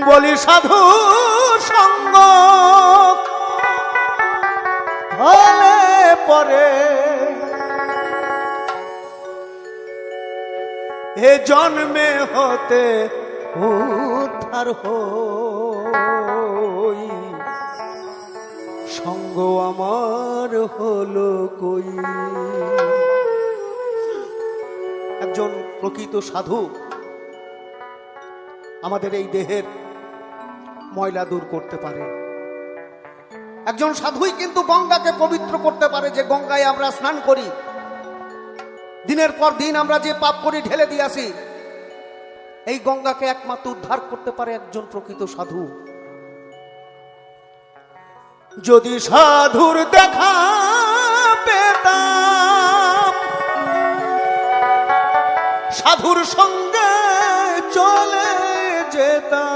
বলি সাধু সঙ্গ হলে পরে এ জন্মে হতে উদ্ধার হই, সঙ্গ আমার হলো কই। একজন প্রকৃত সাধু আমাদের এই দেহের ময়লা দূর করতে পারে। একজন সাধুই কিন্তু গঙ্গাকে পবিত্র করতে পারে। যে গঙ্গায় আমরা স্নান করি, দিনের পর দিন আমরা যে পাপ করি ঢেলে দিয়ে আসি, এই গঙ্গাকে একমাত্র উদ্ধার করতে পারে একজন প্রকৃত সাধু। যদি সাধুর দেখা পেতাম, সাধুর সঙ্গে চলে যেতাম,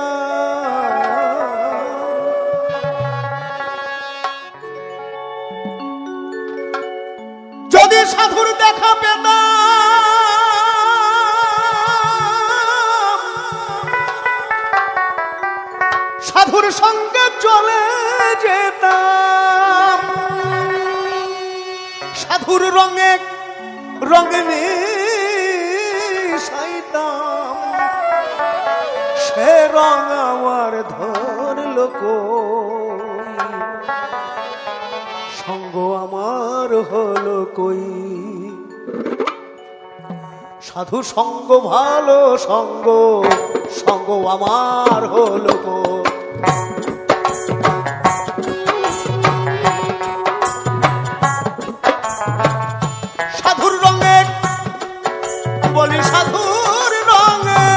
যদি সাধুর দেখা পেতাম, সাধুর সঙ্গে চলে যেতাম, সাধুর রঙে রঙে মিশাইতাম, সে রঙ আমার ধরলো কই, সঙ্গ আমার হলো কই। সাধু সঙ্গ ভালো সঙ্গ, সঙ্গ আমার হলো কই। সাধুর রঙে বলি সাধুর রঙে,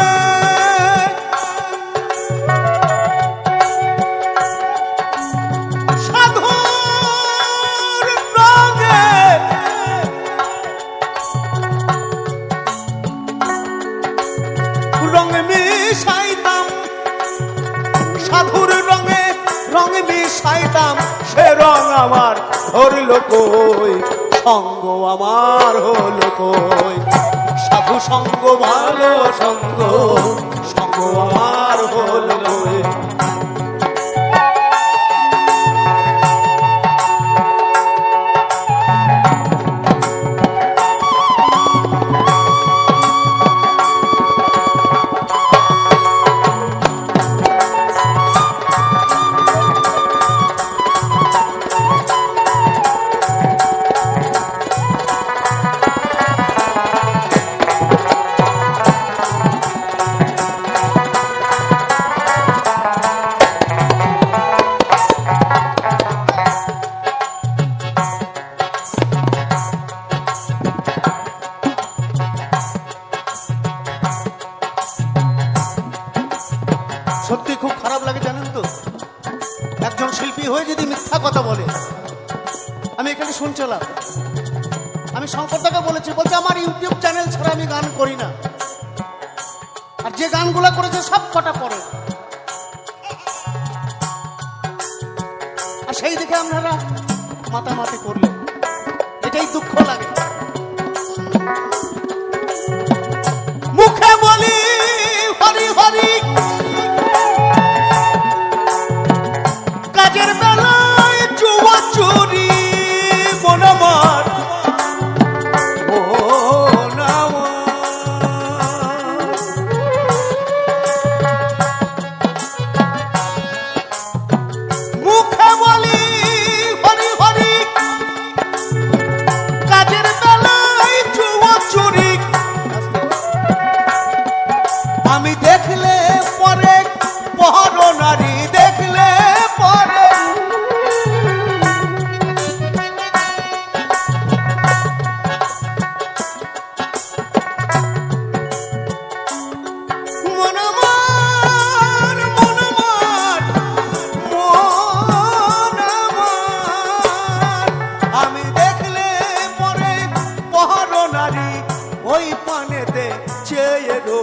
সাধুর রঙে রঙে মিশাইতাম, সাধুর রঙে রঙে মিশাইতাম, সে রঙ আমার ধরলো কই, সঙ্গ আমার হলো কই। সাধু সঙ্গ ভালো সঙ্গ, সঙ্গ আমার হলো কই। সত্যি খুব খারাপ লাগে জানেন তো, একজন শিল্পী হয়ে যদি মিথ্যা কথা বলে। আমি এখানে শুনছিলাম, আমি শঙ্করদাকে বলেছি, বলছে আমার ইউটিউব চ্যানেল ছাড়া আমি গান করি না, আর যে গানগুলো করেছে সব কটা পড়ে। আর সেই দেখে আপনারা মাতামাতি করলেন, এটাই দুঃখ লাগে। মুখে বলি হরি হরি, কাজের বেলায় জুয়া চুরি, মন আমার মুখে বলি হরি হরি, কাজের বেলায় জুয়া চুরি। আমি দেখলে পরে পর নারী, দেখলে পরে মন আমার মন আমার মন আমার, আমি দেখলে পরে পর নারী, ওই পানেতে চেয়ে রো